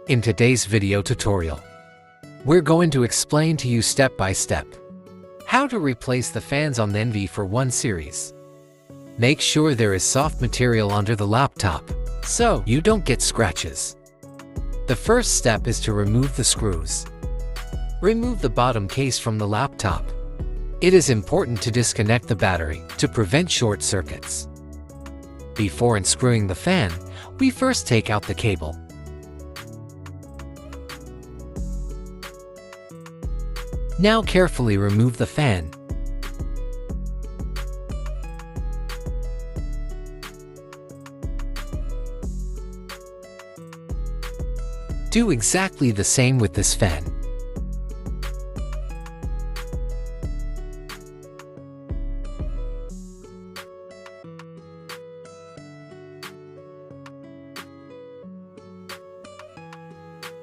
In today's video tutorial, we're going to explain to you step by step how to replace the fans on the NV41 series. Make sure there is soft material under the laptop so you don't get scratches. The first step is to remove the screws. Remove the bottom case from the laptop. It is important to disconnect the battery to prevent short circuits. Before unscrewing the fan, we first take out the cable. Now carefully remove the fan. Do exactly the same with this fan.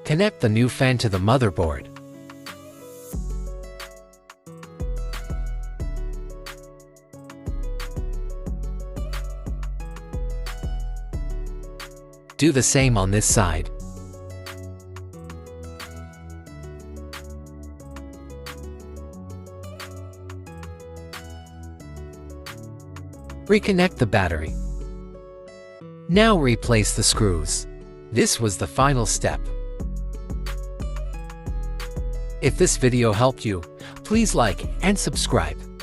Connect the new fan to the motherboard. Do the same on this side. Reconnect the battery. Now replace the screws. This was the final step. If this video helped you, please like and subscribe.